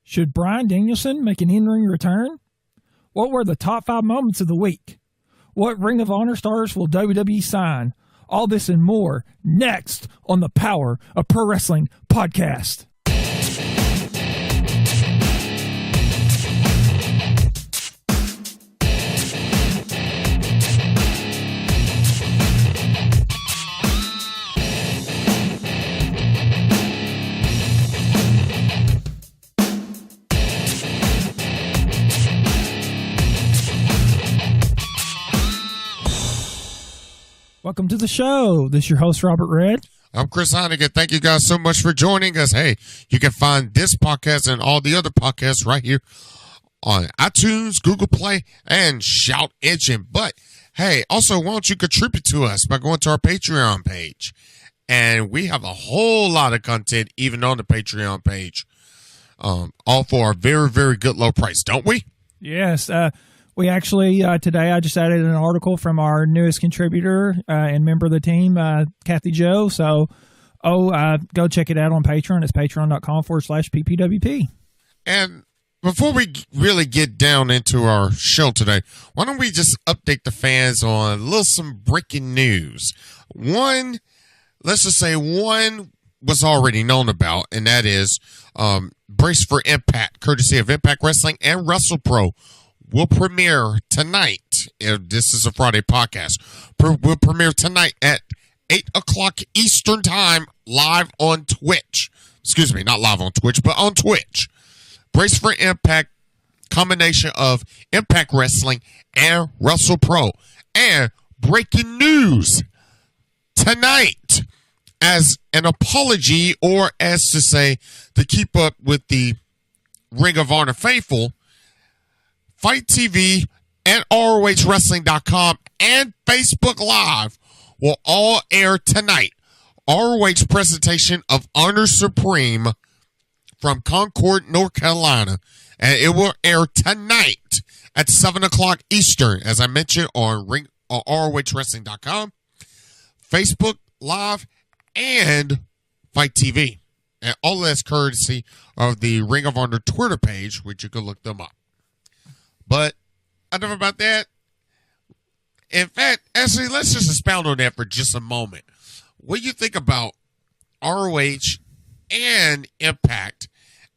Should Bryan Danielson make an in-ring return? What were the top 5 moments of the week? What Ring of Honor stars will WWE sign? All this and more next on the Power of Pro Wrestling podcast. Welcome to the show. This is your host, Robert Red. I'm Chris Heineken. Thank you guys so much for joining us. Hey, you can find this podcast and all the other podcasts right here on iTunes, Google Play, and Shout Engine. But, hey, also, why don't you contribute to us by going to our Patreon page? And we have a whole lot of content even on the Patreon page, all for a very, very good low price, don't we? Yes. We actually, today I just added an article from our newest contributor and member of the team, Kathy Joe. So, go check it out on Patreon. It's patreon.com/PPWP. And before we really get down into our show today, why don't we just update the fans on some breaking news? One was already known about, and that is Brace for Impact, courtesy of Impact Wrestling and WrestlePro, will premiere tonight. This is a Friday podcast. Will premiere tonight at 8 o'clock Eastern Time, live on Twitch. Excuse me, not live on Twitch, but on Twitch. Brace for Impact, combination of Impact Wrestling and WrestlePro. And breaking news tonight, as an apology, or as to say, to keep up with the Ring of Honor faithful, Fight TV and ROHWrestling.com and Facebook Live will all air tonight. ROH presentation of Honor Supreme from Concord, North Carolina. And it will air tonight at 7 o'clock Eastern, as I mentioned, on ROHWrestling.com, Facebook Live, and Fight TV. And all of that's courtesy of the Ring of Honor Twitter page, which you can look them up. But enough about that. In fact, actually, let's just expound on that for just a moment. What do you think about ROH and Impact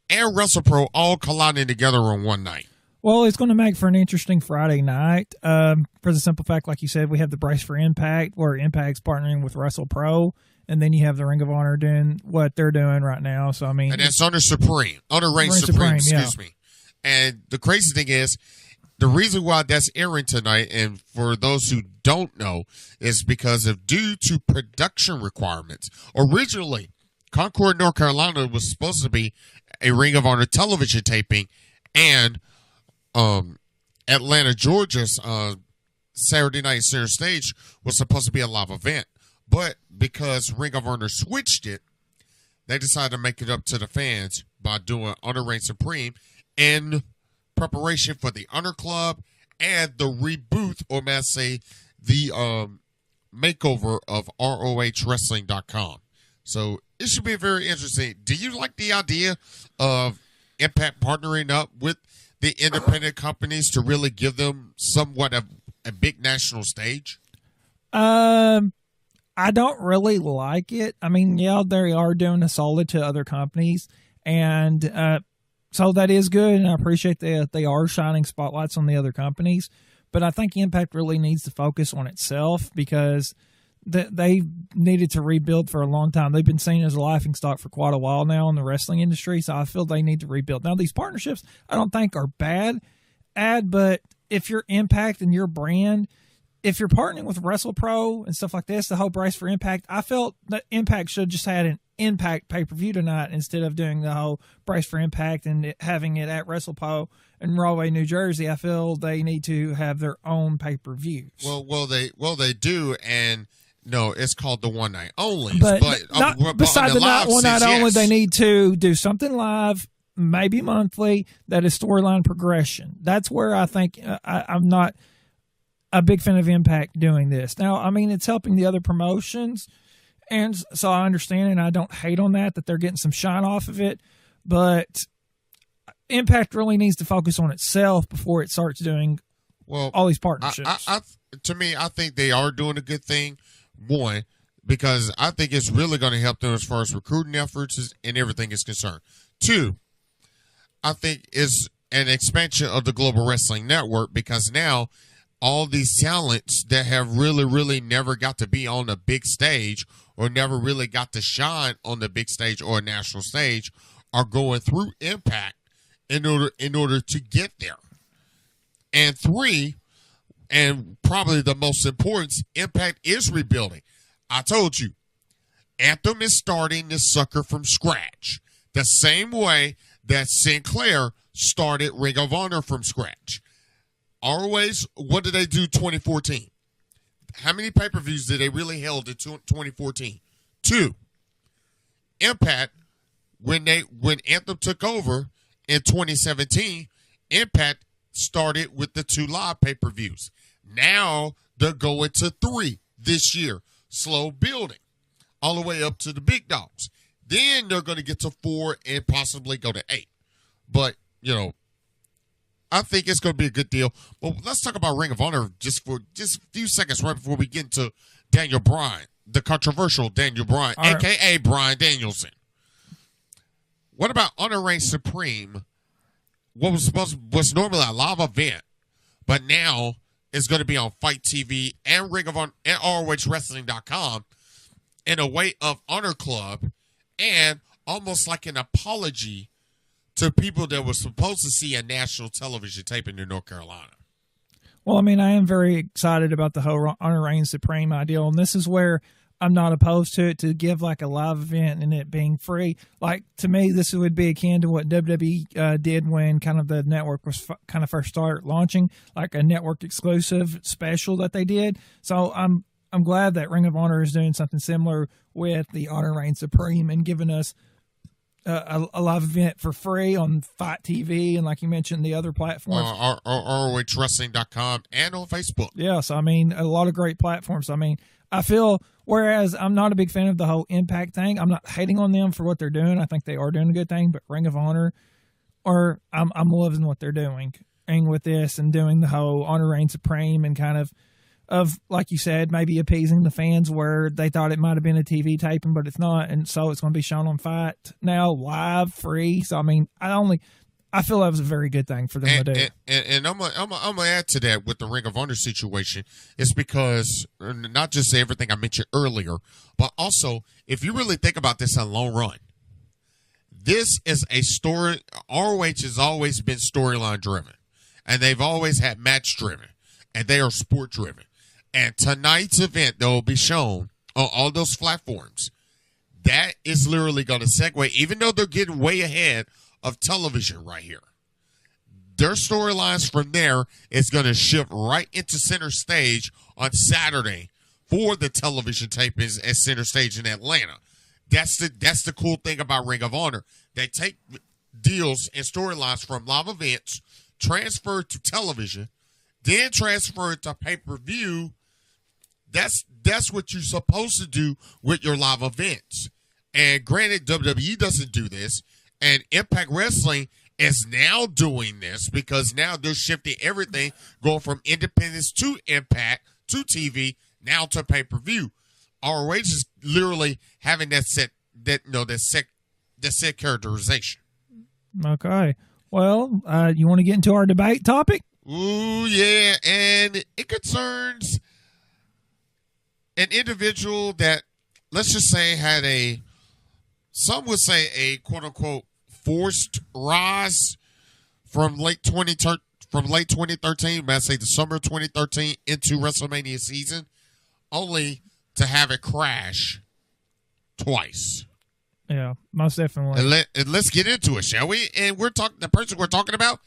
and WrestlePro all colliding together on one night? Well, it's going to make for an interesting Friday night. For the simple fact, like you said, we have the Brace for Impact, where Impact's partnering with WrestlePro, and then you have the Ring of Honor doing what they're doing right now. So I mean, and that's Honor Supreme, Honor Reign Supreme. Excuse me. And the crazy thing is, the reason why that's airing tonight, and for those who don't know, is because of due to production requirements. Originally, Concord, North Carolina was supposed to be a Ring of Honor television taping, and Atlanta, Georgia's Saturday Night Center Stage was supposed to be a live event. But because Ring of Honor switched it, they decided to make it up to the fans by doing Honor Reign Supreme in preparation for the Honor Club and the reboot, or may I say, the makeover of ROHWrestling.com. So it should be very interesting. Do you like the idea of Impact partnering up with the independent companies to really give them somewhat of a big national stage? I don't really like it. I mean, yeah, they are doing a solid to other companies, and so that is good, and I appreciate that they are shining spotlights on the other companies. But I think Impact really needs to focus on itself, because they needed to rebuild for a long time. They've been seen as a laughingstock for quite a while now in the wrestling industry, so I feel they need to rebuild. Now, these partnerships I don't think are bad, but if you're Impact and your brand, if you're partnering with WrestlePro and stuff like this, the whole Brace for Impact, I felt that Impact should have just had an Impact pay-per-view tonight instead of doing the whole Brace for Impact and having it at WrestlePro in Rahway, New Jersey. I feel they need to have their own pay-per-views. Well, they do, and no, it's called the one night only. But besides the one night only, they need to do something live, maybe monthly, that is storyline progression. That's where I think I'm not a big fan of Impact doing this. Now, I mean, it's helping the other promotions, and so I understand, and I don't hate on that they're getting some shine off of it, but Impact really needs to focus on itself before it starts doing all these partnerships. To me, I think they are doing a good thing. One, because I think it's really going to help them as far as recruiting efforts and everything is concerned. Two, I think is an expansion of the Global Wrestling Network, because now all these talents that have really, really never got to be on a big stage or never really got to shine on the big stage or a national stage are going through Impact in order to get there. And three, and probably the most important, Impact is rebuilding. I told you, Anthem is starting this sucker from scratch. The same way that Sinclair started Ring of Honor from scratch. Always, what did they do 2014? How many pay-per-views did they really held in 2014? 2. Impact, when Anthem took over in 2017, Impact started with the 2 live pay-per-views. Now they're going to 3 this year. Slow building all the way up to the big dogs. Then they're going to get to 4 and possibly go to 8. But, I think it's going to be a good deal. Well, let's talk about Ring of Honor just a few seconds right before we get into Daniel Bryan, the controversial Daniel Bryan, a.k.a. Bryan Danielson. What about Honor Reigns Supreme? What was normally a live event, but now is going to be on Fight TV and Ring of Honor and ROHWrestling.com in a way of Honor Club, and almost like an apology to people that were supposed to see a national television taping in North Carolina. Well, I mean, I am very excited about the whole Honor Reigns Supreme ideal, and this is where I'm not opposed to it, to give like a live event and it being free. Like, to me, this would be akin to what WWE did when kind of the network was kind of first started launching, like a network exclusive special that they did. So I'm glad that Ring of Honor is doing something similar with the Honor Reigns Supreme and giving us a live event for free on Fight TV and, like you mentioned, the other platforms. ROHWrestling.com and on Facebook. Yes, I mean, a lot of great platforms. I mean, I feel, whereas I'm not a big fan of the whole Impact thing, I'm not hating on them for what they're doing. I think they are doing a good thing, but Ring of Honor, I'm loving what they're doing and with this and doing the whole Honor Reigns Supreme and kind of, like you said, maybe appeasing the fans where they thought it might have been a TV taping, but it's not, and so it's going to be shown on Fight now, live, free. So I mean, I feel that was a very good thing for them to do. And I'm gonna add to that with the Ring of Honor situation. It's because not just everything I mentioned earlier, but also if you really think about this in the long run, this is a story. ROH has always been storyline driven, and they've always had match driven, and they are sport driven. And tonight's event that will be shown on all those platforms, that is literally going to segue, even though they're getting way ahead of television right here. Their storylines from there is going to shift right into center stage on Saturday for the television tapings at center stage in Atlanta. That's the cool thing about Ring of Honor. They take deals and storylines from live events, transfer to television, then transfer it to pay-per-view. That's what you're supposed to do with your live events. And granted, WWE doesn't do this, and Impact Wrestling is now doing this because now they're shifting everything, going from independence to Impact to TV, now to pay-per-view. ROH is literally having that set characterization. Okay. Well, you want to get into our debate topic? Ooh, yeah, and it concerns an individual that, let's just say, had some would say a quote-unquote forced rise from late 2013, I say the summer of 2013 into WrestleMania season, only to have it crash twice. Yeah, most definitely. And let's get into it, shall we? And the person we're talking about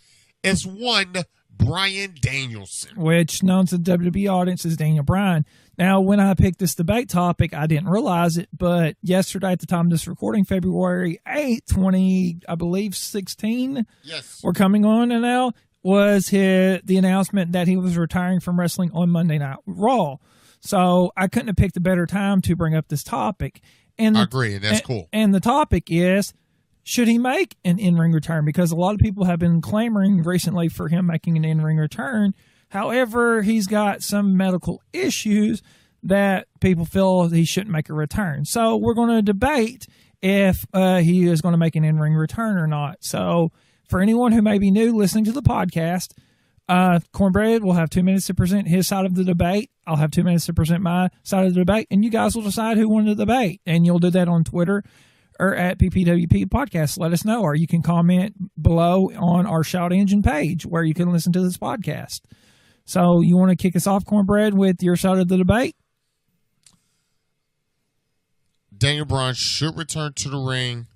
is one Bryan Danielson, which known to the WWE audience as Daniel Bryan. Now, when I picked this debate topic, I didn't realize it, but yesterday at the time of this recording, February 8th, 2016, yes, we're coming on and now, was the announcement that he was retiring from wrestling on Monday Night Raw. So I couldn't have picked a better time to bring up this topic. And I agree, and that's cool. And the topic is, should he make an in-ring return? Because a lot of people have been clamoring recently for him making an in-ring return. However, he's got some medical issues that people feel he shouldn't make a return. So we're going to debate if he is going to make an in-ring return or not. So for anyone who may be new listening to the podcast, Cornbread will have 2 minutes to present his side of the debate. I'll have 2 minutes to present my side of the debate, and you guys will decide who won the debate. And you'll do that on Twitter or at PPWP Podcast. Let us know, or you can comment below on our Shout Engine page where you can listen to this podcast. So you want to kick us off, Cornbread, with your side of the debate? Daniel Bryan should return to the ring,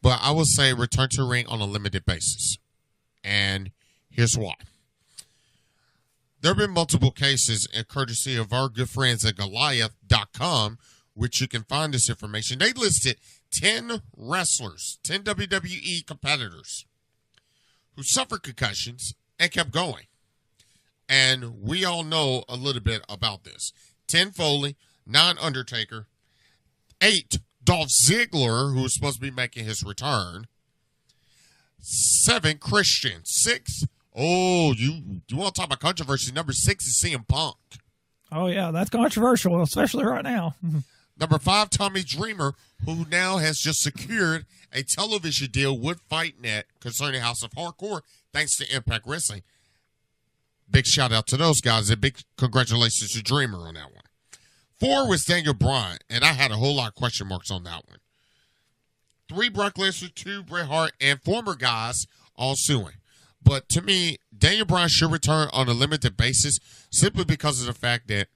but I would say return to the ring on a limited basis. And here's why. There have been multiple cases, and courtesy of our good friends at Goliath.com, which you can find this information. They listed 10 wrestlers, 10 WWE competitors who suffered concussions and kept going. And we all know a little bit about this. 10 Foley, 9 Undertaker, 8 Dolph Ziggler, who was supposed to be making his return, 7 Christian, 6. Oh, you want to talk about controversy? Number 6 is CM Punk. Oh, yeah, that's controversial, especially right now. Number 5, Tommy Dreamer, who now has just secured a television deal with FightNet concerning House of Hardcore, thanks to Impact Wrestling. Big shout out to those guys, and big congratulations to Dreamer on that one. 4 was Daniel Bryan, and I had a whole lot of question marks on that one. 3, Brock Lesnar, 2, Bret Hart, and former guys all suing. But to me, Daniel Bryan should return on a limited basis simply because of the fact that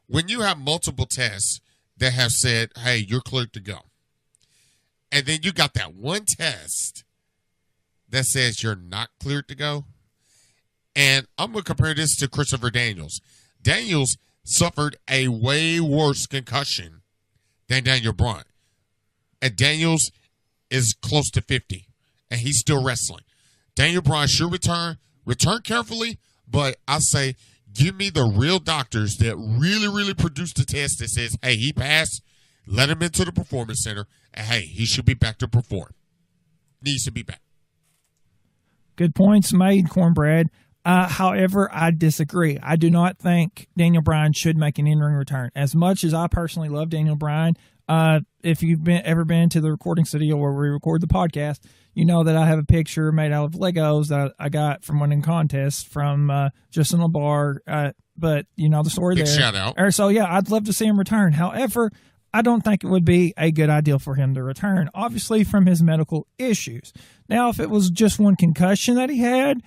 when you have multiple tests that have said, hey, you're cleared to go, and then you got that one test that says you're not cleared to go, and I'm going to compare this to Christopher Daniels. Daniels suffered a way worse concussion than Daniel Bryan. And Daniels is close to 50, and he's still wrestling. Daniel Bryan should return carefully, but I say give me the real doctors that really, really produce the test that says, hey, he passed, let him into the performance center, and hey, he should be back to perform. Needs to be back. Good points made, Cornbread. However, I disagree. I do not think Daniel Bryan should make an in-ring return. As much as I personally love Daniel Bryan, if you've ever been to the recording studio where we record the podcast, you know that I have a picture made out of Legos that I got from winning contests from Justin LaBar. But you know the story Big there. Shout out. So, yeah, I'd love to see him return. However, I don't think it would be a good idea for him to return, obviously from his medical issues. Now, if it was just one concussion that he had,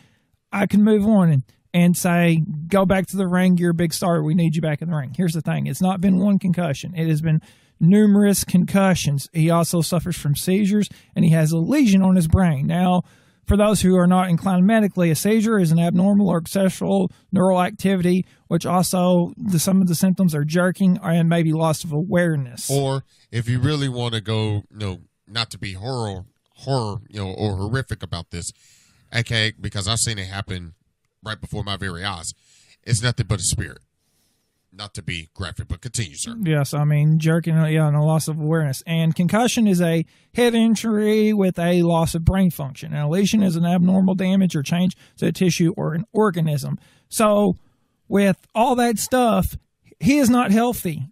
I can move on and say, go back to the ring. You're a big star. We need you back in the ring. Here's the thing. It's not been one concussion. It has been numerous concussions. He also suffers from seizures, and he has a lesion on his brain. Now, for those who are not inclined medically, a seizure is an abnormal or excessive neural activity, which also some of the symptoms are jerking and maybe loss of awareness. Or if you really want to go, not to be horror, or horrific about this, okay, because I've seen it happen right before my very eyes. It's nothing but a spirit. Not to be graphic, but continue, sir. Yes, I mean, jerking, and a loss of awareness. And concussion is a head injury with a loss of brain function. And a lesion is an abnormal damage or change to a tissue or an organism. So with all that stuff, he is not healthy.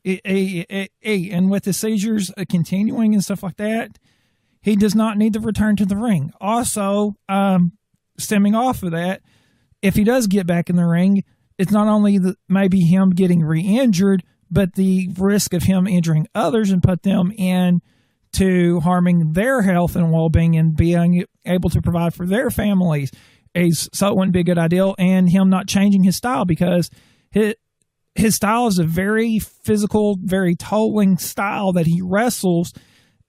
And with the seizures continuing and stuff like that, he does not need to return to the ring. Also, stemming off of that, if he does get back in the ring, it's not only maybe him getting re-injured, but the risk of him injuring others and put them into harming their health and well-being and being able to provide for their families. So it wouldn't be a good idea. And him not changing his style, because his style is a very physical, very tolling style that he wrestles.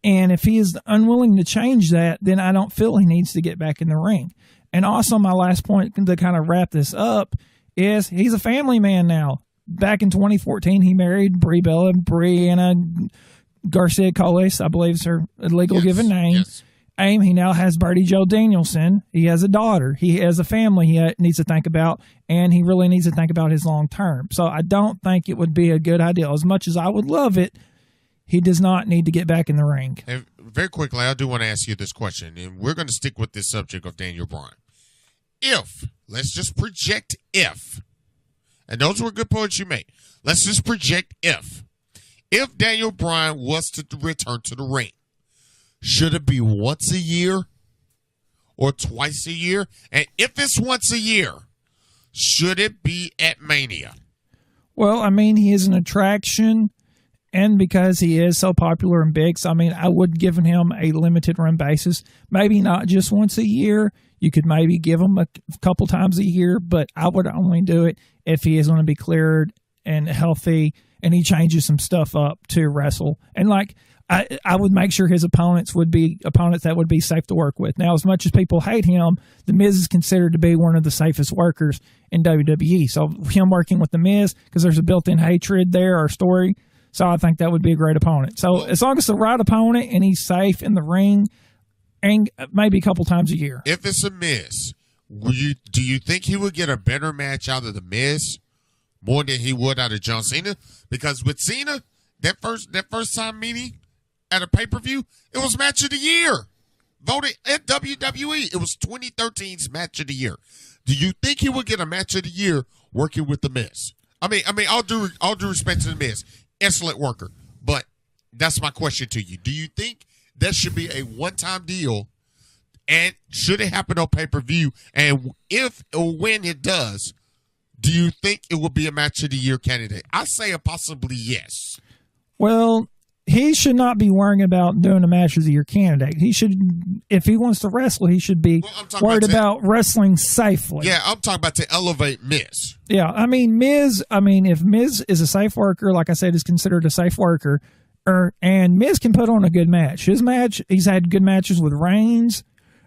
And if he is unwilling to change that, then I don't feel he needs to get back in the ring. And also, my last point to kind of wrap this up is he's a family man now. Back in 2014, he married Brie Bella, Brianna Garcia Coles, I believe is her legal given name. Yes. He now has Birdie Joe Danielson. He has a daughter. He has a family he needs to think about, and he really needs to think about his long term. So I don't think it would be a good idea. As much as I would love it, he does not need to get back in the ring. And very quickly, I do want to ask you this question, and we're going to stick with this subject of Daniel Bryan. Let's just project if, and those were good points you made. Let's just project if Daniel Bryan was to return to the ring, should it be once a year or twice a year? And if it's once a year, should it be at Mania? Well, I mean, he is an attraction, and because he is so popular and big, so I mean, I would give him a limited run basis. Maybe not just once a year. You could maybe give him a couple times a year, but I would only do it if he is going to be cleared and healthy, and he changes some stuff up to wrestle. And like, I would make sure his opponents would be opponents that would be safe to work with. Now, as much as people hate him, The Miz is considered to be one of the safest workers in WWE. So him working with The Miz, because there's a built-in hatred there or story, so I think that would be a great opponent. So as long as the right opponent and he's safe in the ring, and maybe a couple times a year. If it's a Miz, do you think he would get a better match out of the Miz more than he would out of John Cena? Because with Cena, that first time meeting at a pay-per-view, it was match of the year. Voted at WWE. It was 2013's match of the year. Do you think he would get a match of the year working with the Miz? I mean, all due respect to the Miz, excellent worker. But that's my question to you. Do you think that should be a one-time deal, and should it happen on pay-per-view? And if or when it does, do you think it will be a match of the year candidate? I say a possibly yes. Well, he should not be worrying about doing a match of the year candidate. He should, if he wants to wrestle, he should be worried about wrestling safely. Yeah, I'm talking about to elevate Miz. Yeah, I mean, if Miz is a safe worker, like I said, is considered a safe worker, and Miz can put on a good match. He's had good matches with Reigns,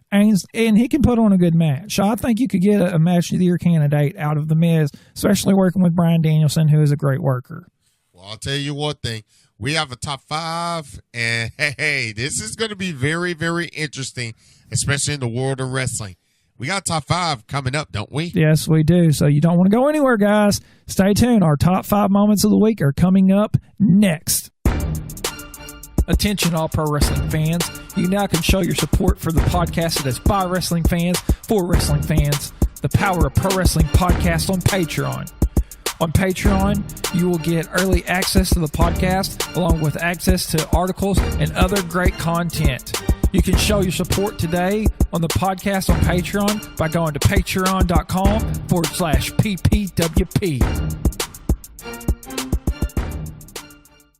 and he can put on a good match. So I think you could get a match of the year candidate out of the Miz, especially working with Bryan Danielson, who is a great worker. Well, I'll tell you one thing. We have a top 5, and hey, this is going to be very, very interesting, especially in the world of wrestling. We got top 5 coming up, don't we? Yes, we do. So you don't want to go anywhere, guys. Stay tuned. Our top 5 moments of the week are coming up next. Attention, all pro wrestling fans. You now can show your support for the podcast that is by wrestling fans, for wrestling fans. The Power of Pro Wrestling podcast on Patreon. On Patreon, you will get early access to the podcast, along with access to articles and other great content. You can show your support today on the podcast on Patreon by going to patreon.com/PPWP.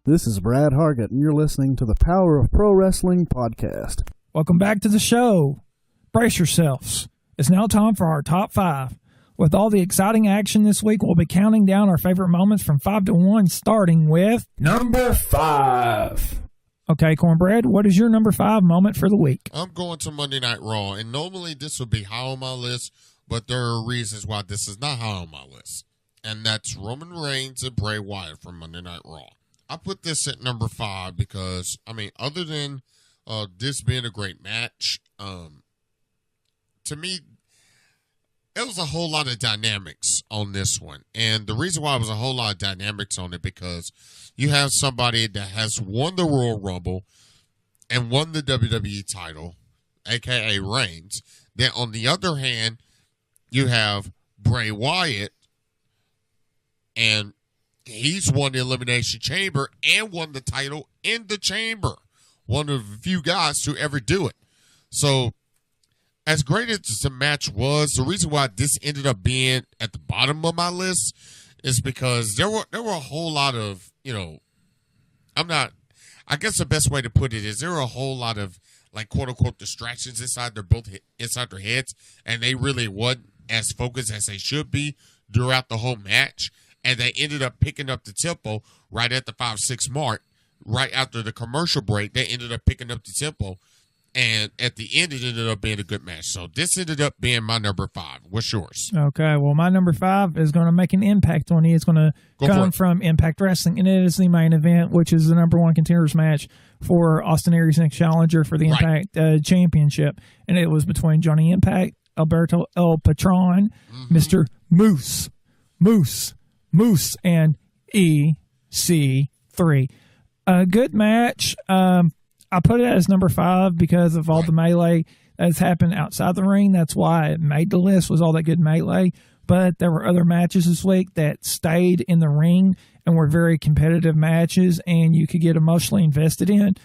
This is Brad Hargett, and you're listening to the Power of Pro Wrestling podcast. Welcome back to the show. Brace yourselves. It's now time for our top 5. With all the exciting action this week, we'll be counting down our favorite moments from 5 to 1, starting with number 5. Okay, Cornbread, what is your number 5 moment for the week? I'm going to Monday Night Raw, and normally this would be high on my list, but there are reasons why this is not high on my list. And that's Roman Reigns and Bray Wyatt from Monday Night Raw. I put this at number 5 because, I mean, other than this being a great match, to me, it was a whole lot of dynamics on this one. And the reason why it was a whole lot of dynamics on it, because you have somebody that has won the Royal Rumble and won the WWE title, a.k.a. Reigns. Then on the other hand, you have Bray Wyatt, and he's won the Elimination Chamber and won the title in the Chamber. One of the few guys to ever do it. So, as great as the match was, the reason why this ended up being at the bottom of my list is because there were a whole lot of, I guess the best way to put it is there were a whole lot of, like, quote-unquote distractions inside their heads, and they really wasn't as focused as they should be throughout the whole match, and they ended up picking up the tempo right at the 5-6 mark, right after the commercial break. They ended up picking up the tempo, and at the end, it ended up being a good match. So this ended up being my number 5. What's yours? Okay, well, my number 5 is going to make an impact on you. It's going to come from Impact Wrestling, and it is the main event, which is the number 1 contenders match for Austin Aries' next challenger for the Impact Championship. And it was between Johnny Impact, Alberto El Patron, Mr. Moose, and EC3. A good match. I put it as number 5 because of all the melee that's happened outside the ring. That's why it made the list, was all that good melee. But there were other matches this week that stayed in the ring and were very competitive matches, and you could get emotionally invested in.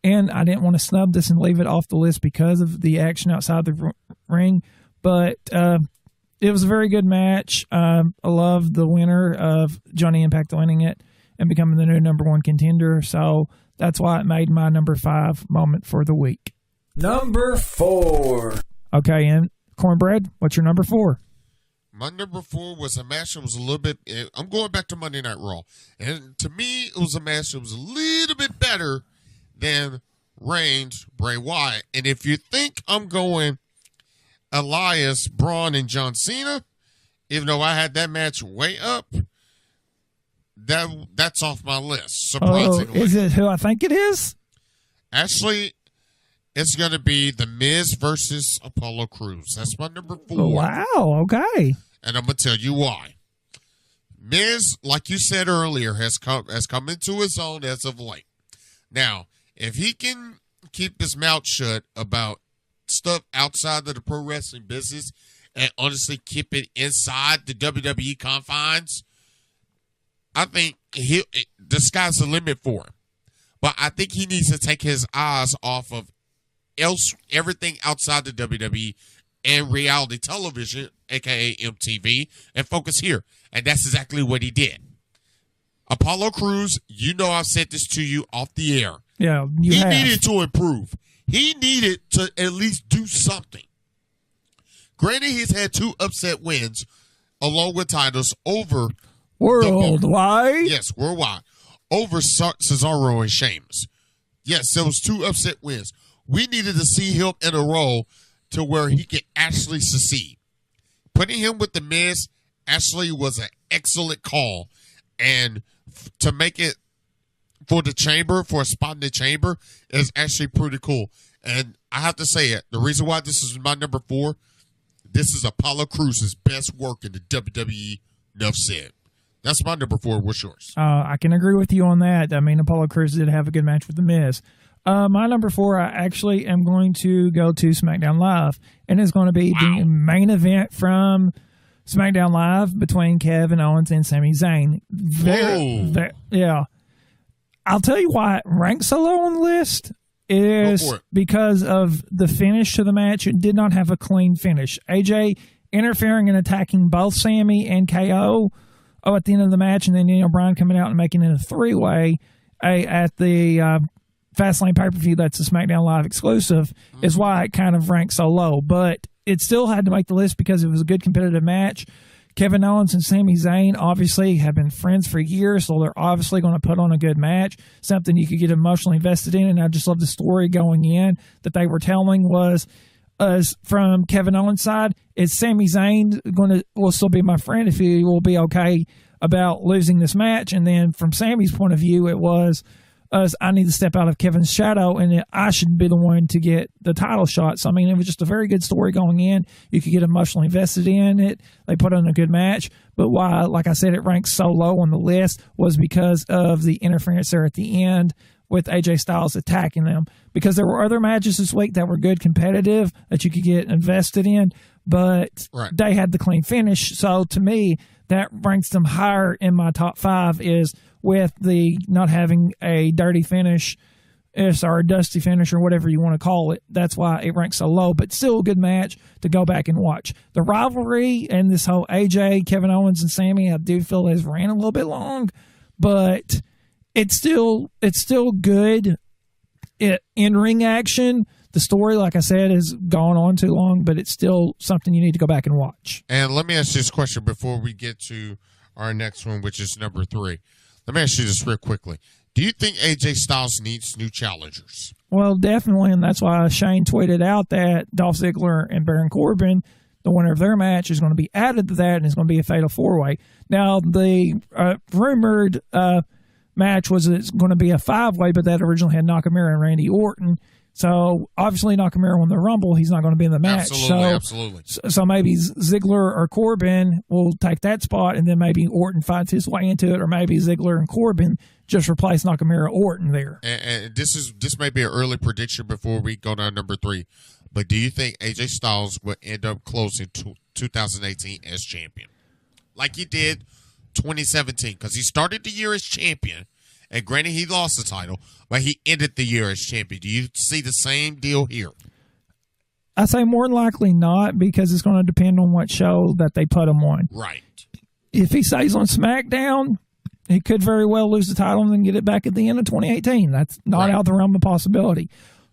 And I didn't want to snub this and leave it off the list because of the action outside the ring. But it was a very good match. I love the winner of Johnny Impact winning it and becoming the new number 1 contender. So that's why it made my number 5 moment for the week. Number 4. Okay, and Cornbread, what's your number 4? My number 4 was a match that was a little bit. I'm going back to Monday Night Raw, and to me, it was a match that was a little bit better than Reigns Bray Wyatt. And if you think I'm going Elias, Braun, and John Cena, even though I had that match way up, that's off my list. Surprisingly, is it who I think it is? Actually, it's going to be The Miz versus Apollo Crews. That's my number 4. Oh, wow. Okay. And I'm going to tell you why. Miz, like you said earlier, has come into his own as of late. Now, if he can keep his mouth shut about stuff outside of the pro wrestling business and honestly keep it inside the WWE confines, I think the sky's the limit for him. But I think he needs to take his eyes off of everything outside the WWE and reality television, aka MTV, and focus here. And that's exactly what he did. Apollo Crews, you know I've said this to you off the air. Yeah, he needed to improve. He needed to at least do something. Granted, he's had 2 upset wins along with titles over worldwide. Yes, worldwide. Over Cesaro and Sheamus. Yes, there was 2 upset wins. We needed to see him in a role to where he could actually succeed. Putting him with The Miz actually was an excellent call. And to make it for the chamber, for a spot in the chamber, is actually pretty cool. And I have to say it. The reason why this is my number 4, this is Apollo Crews' best work in the WWE. Enough said. That's my number 4. What's yours? I can agree with you on that. I mean, Apollo Crews did have a good match with The Miz. My number 4, I actually am going to go to SmackDown Live, and it's going to be the main event from SmackDown Live between Kevin Owens and Sami Zayn. Yeah. I'll tell you why it ranks so low on the list is because of the finish to the match. It did not have a clean finish. AJ interfering and attacking both Sami and KO at the end of the match, and then Daniel Bryan coming out and making it a 3-way at the Fastlane pay-per-view that's a SmackDown Live exclusive is why it kind of ranks so low. But it still had to make the list because it was a good competitive match. Kevin Owens and Sami Zayn obviously have been friends for years, so they're obviously going to put on a good match, something you could get emotionally invested in. And I just love the story going in that they were telling was, from Kevin Owens' side, is Sami Zayn will still be my friend if he will be okay about losing this match? And then from Sami's point of view, it was, I need to step out of Kevin's shadow, and I should be the one to get the title shot. So, I mean, it was just a very good story going in. You could get emotionally invested in it. They put on a good match. But why, like I said, it ranks so low on the list was because of the interference there at the end with AJ Styles attacking them. Because there were other matches this week that were good competitive that you could get invested in, but they had the clean finish. So, to me, that ranks them higher in my top 5 is with the not having a dirty finish or a dusty finish or whatever you want to call it. That's why it ranks so low, but still a good match to go back and watch. The rivalry and this whole AJ, Kevin Owens, and Sami, I do feel has ran a little bit long, but it's still good in-ring action. The story, like I said, has gone on too long, but it's still something you need to go back and watch. And let me ask you this question before we get to our next one, which is number 3. Let me ask you this real quickly. Do you think AJ Styles needs new challengers? Well, definitely, and that's why Shane tweeted out that Dolph Ziggler and Baron Corbin, the winner of their match, is going to be added to that, and it's going to be a fatal 4-way. Now, the rumored match was it's going to be a 5-way, but that originally had Nakamura and Randy Orton. So obviously Nakamura won the Rumble. He's not going to be in the match. Absolutely. So maybe Ziggler or Corbin will take that spot, and then maybe Orton fights his way into it, or maybe Ziggler and Corbin just replace Nakamura Orton there. And this may be an early prediction before we go down number 3, but do you think AJ Styles will end up closing 2018 as champion, like he did 2017? Because he started the year as champion. And granted, he lost the title, but he ended the year as champion. Do you see the same deal here? I say more than likely not, because it's going to depend on what show that they put him on. Right. If he stays on SmackDown, he could very well lose the title and then get it back at the end of 2018. That's not out of the realm of possibility.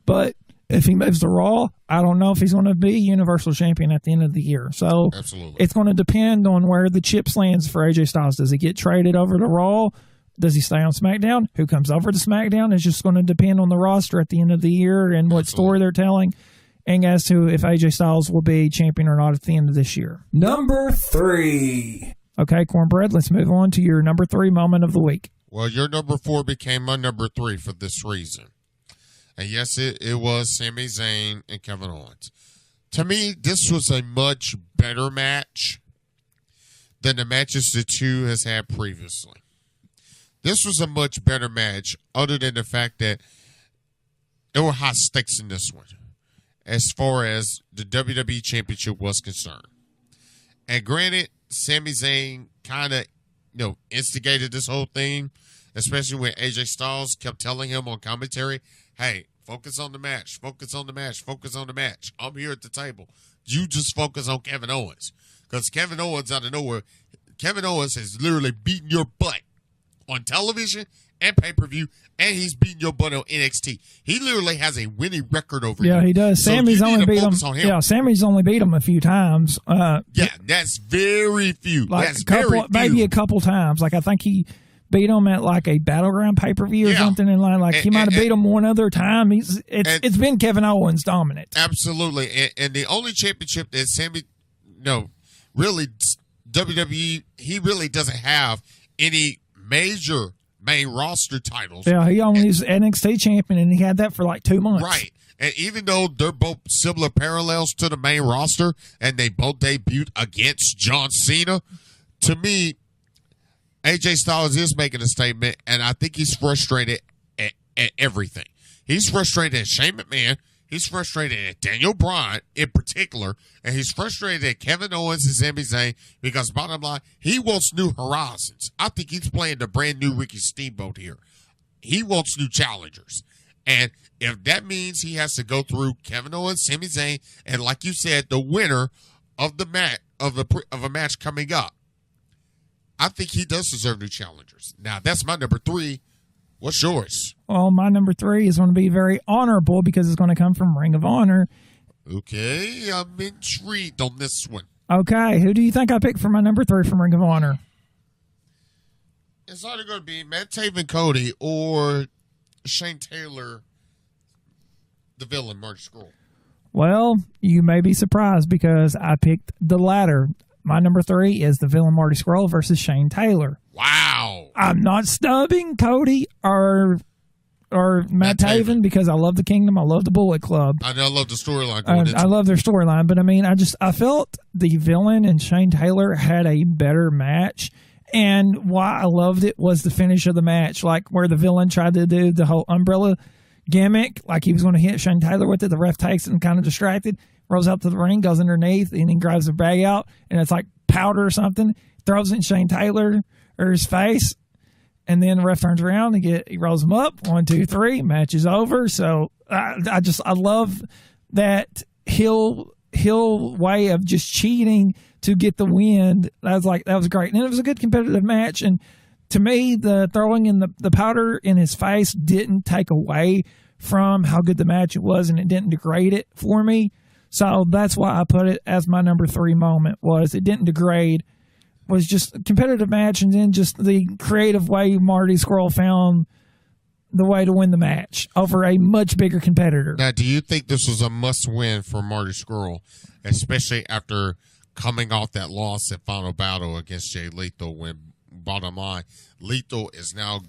But if he moves to Raw, I don't know if he's going to be Universal Champion at the end of the year. So Absolutely. It's going to depend on where the chips lands for AJ Styles. Does he get traded over to Raw? Does he stay on SmackDown? Who comes over to SmackDown? It's just going to depend on the roster at the end of the year and what story they're telling, and as to if AJ Styles will be champion or not at the end of this year. Number 3. Okay, Cornbread, let's move on to your number 3 moment of the week. Well, your number 4 became my number 3 for this reason. And yes, it was Sami Zayn and Kevin Owens. To me, this was a much better match than the matches the two has had previously. This was a much better match, other than the fact that there were high stakes in this one, as far as the WWE Championship was concerned. And granted, Sami Zayn kind of, instigated this whole thing, especially when AJ Styles kept telling him on commentary, hey, focus on the match, focus on the match, focus on the match. I'm here at the table. You just focus on Kevin Owens. Because Kevin Owens, out of nowhere, Kevin Owens has literally beaten your butt on television and pay-per-view, and he's beating your butt on NXT. He literally has a winning record over you. Yeah, he does. So Sammy's only beat him. Yeah, Sammy's only beat him a few times. That's very few. Like that's very few. Maybe a couple times. Like I think he beat him at like a Battleground pay-per-view or something, and he might have beat him one other time. It's been Kevin Owens dominant. Absolutely, and the only championship that Sammy, really WWE, he really doesn't have any major main roster titles. Yeah, he only is NXT champion, and he had that for like 2 months. Right. And even though they're both similar parallels to the main roster, and they both debuted against John Cena, to me, AJ Styles is making a statement, and I think he's frustrated at everything. He's frustrated at Shane McMahon. He's frustrated at Daniel Bryan in particular, and he's frustrated at Kevin Owens and Sami Zayn because, bottom line, he wants new horizons. I think he's playing the brand new Ricky Steamboat here. He wants new challengers. And if that means he has to go through Kevin Owens, Sami Zayn, and like you said, the winner of the match of a match coming up, I think he does deserve new challengers. Now, that's my number 3. What's yours? Well, my number 3 is going to be very honorable because it's going to come from Ring of Honor. Okay, I'm intrigued on this one. Okay, who do you think I picked for my number 3 from Ring of Honor? It's either going to be Matt Taven Cody or Shane Taylor, the villain, Marty Scurll. Well, you may be surprised because I picked the latter. My number 3 is the villain Marty Scurll versus Shane Taylor. Wow. I'm not stubbing Cody or Matt Taven because I love the Kingdom. I love the Bullet Club. I love the storyline. I love their storyline, but I felt the villain and Shane Taylor had a better match. And why I loved it was the finish of the match, like where the villain tried to do the whole umbrella gimmick, like he was going to hit Shane Taylor with it. The ref takes it and kind of distracted, rolls out to the ring, goes underneath, and he grabs the bag out, and it's like powder or something, throws it in Shane Taylor or his face, and then the ref turns around and he rolls him up. 1, 2, 3, match is over. So I love that heel way of just cheating to get the win. That was great. And it was a good competitive match. And to me, the throwing in the powder in his face didn't take away from how good the match it was, and it didn't degrade it for me. So that's why I put it as my number 3 moment. Was it didn't degrade, was just a competitive match, and then just the creative way Marty Scurll found the way to win the match over a much bigger competitor. Now, do you think this was a must-win for Marty Scurll, especially after coming off that loss at Final Battle against Jay Lethal, when, bottom line, Lethal is now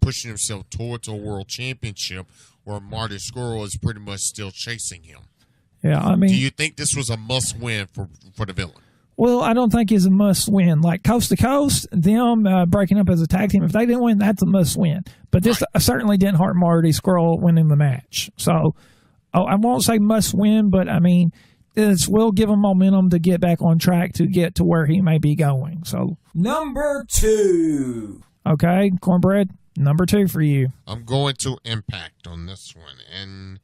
pushing himself towards a world championship where Marty Scurll is pretty much still chasing him. Yeah, I mean, Do you think this was a must-win for the villain? well, I don't think it's a must-win. Like Coast to Coast, them breaking up as a tag team, if they didn't win, that's a must-win. But this certainly didn't hurt Marty Scurll winning the match. So I won't say must-win, but I mean, this will give him momentum to get back on track to get to where he may be going. So Number 2. okay, Cornbread, number 2 for you. I'm going to Impact on this one, and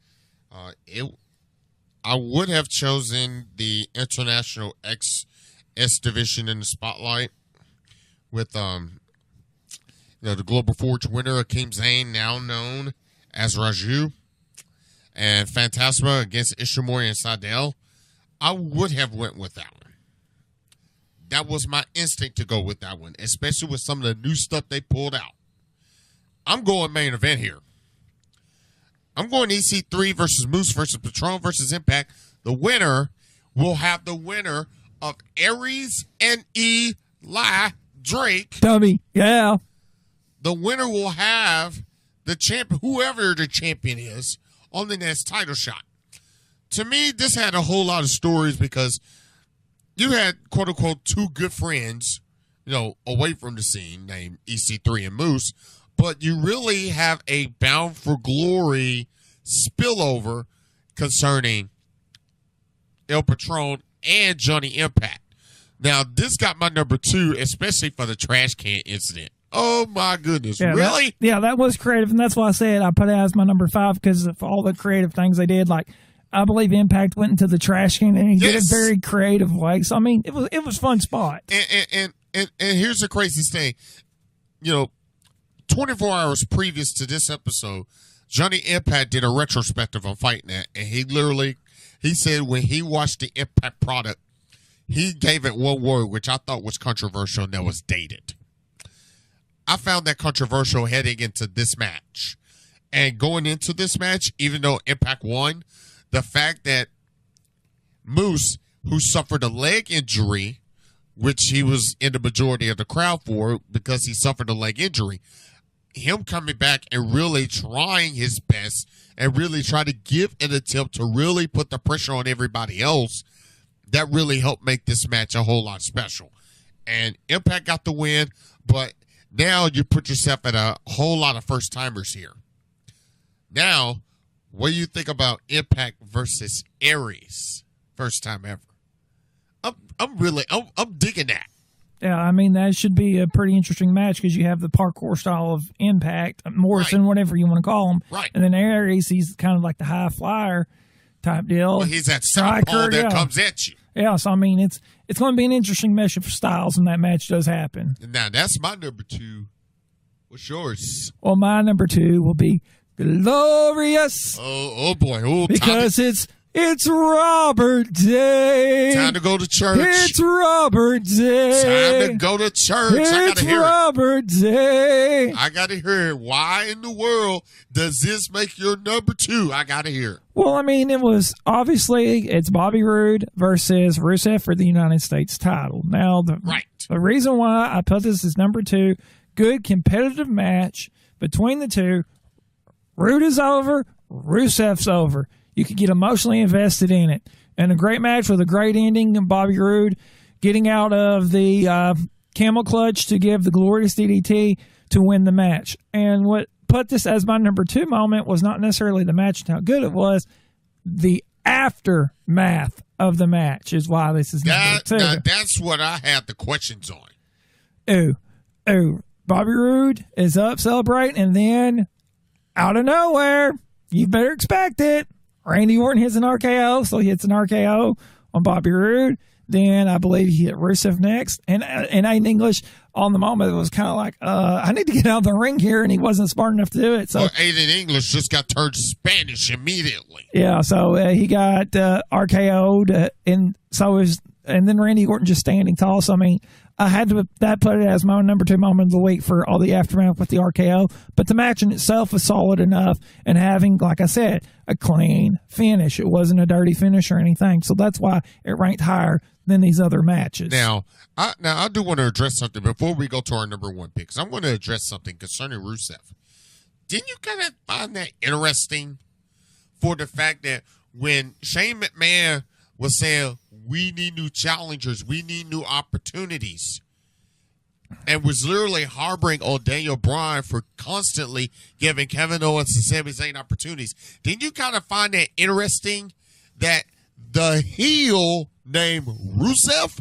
I would have chosen the International X division in the spotlight with the Global Forge winner Akeem Zane, now known as Raju, and Phantasma against Ishimori and Sydal. I would have went with that one. That was my instinct to go with that one, especially with some of the new stuff they pulled out. I'm going main event here. I'm going EC3 versus Moose versus Patron versus Impact. The winner will have the winner of Aries and Eli Drake. Dummy, yeah. The winner will have the champion, whoever the champion is, on the next title shot. To me, this had a whole lot of stories because you had, quote unquote, two good friends, away from the scene named EC3 and Moose, but you really have a Bound for Glory spillover concerning El Patron and Johnny Impact. Now, this got my number 2, especially for the trash can incident. Oh, my goodness. Yeah, really? That was creative, and that's why I said I put it as my number 5 because of all the creative things they did. Like, I believe Impact went into the trash can, and he did it very creative way. So, I mean, it was a fun spot. And here's the craziest thing. 24 hours previous to this episode, Johnny Impact did a retrospective on Fight Net, and he said when he watched the Impact product, he gave it one word, which I thought was controversial, and that was dated. I found that controversial heading into this match. And going into this match, even though Impact won, the fact that Moose, who suffered a leg injury, which he was in the majority of the crowd for because he suffered a leg injury, him coming back and really trying his best and really trying to give an attempt to really put the pressure on everybody else, that really helped make this match a whole lot special. And Impact got the win, but now you put yourself at a whole lot of first-timers here. Now, what do you think about Impact versus Aries? First time ever. I'm digging that. Yeah, I mean, that should be a pretty interesting match because you have the parkour style of Impact, Morrison, whatever you want to call him. Right. And then Aries, he's kind of like the high flyer type deal. Well, he's that southpaw that comes at you. Yeah, so I mean, it's going to be an interesting mesh of styles when that match does happen. Now, that's my number 2. What's yours? Well, my number 2 will be Glorious. Oh boy. Oh, because it's Robert Day. Time to go to church. It's Robert Day. Time to go to church. I gotta hear Robert Day. I gotta hear it. Why in the world does this make your number 2? I gotta hear it. Well, I mean, it was obviously it's Bobby Roode versus Rusev for the United States title. Now, the reason why I put this as number 2, good competitive match between the two. Roode is over, Rusev's over. You could get emotionally invested in it. And a great match with a great ending, and Bobby Roode getting out of the camel clutch to give the glorious DDT to win the match. And what put this as my number 2 moment was not necessarily the match and how good it was, the aftermath of the match is why this is number 2. Now, that's what I had the questions on. Ooh. Bobby Roode is up celebrating, and then out of nowhere, you better expect it. Randy Orton hits an RKO, so he hits an RKO on Bobby Roode. Then I believe he hit Rusev next. And in Aiden English, on the moment, it was kind of like, I need to get out of the ring here, and he wasn't smart enough to do it. So Aiden English just got turned Spanish immediately. Yeah, so he got RKO'd, and then Randy Orton just standing tall. So, I mean, I had to put it as my number 2 moment of the week for all the aftermath with the RKO. But the match in itself was solid enough, and having, like I said, a clean finish. It wasn't a dirty finish or anything. So that's why it ranked higher than these other matches. Now I do want to address something before we go to our number 1 pick, because I want to address something concerning Rusev. didn't you kind of find that interesting for the fact that when Shane McMahon was saying, we need new challengers, we need new opportunities, and was literally harboring on Daniel Bryan for constantly giving Kevin Owens and Sami Zayn opportunities, didn't you kind of find that interesting that the heel named Rusev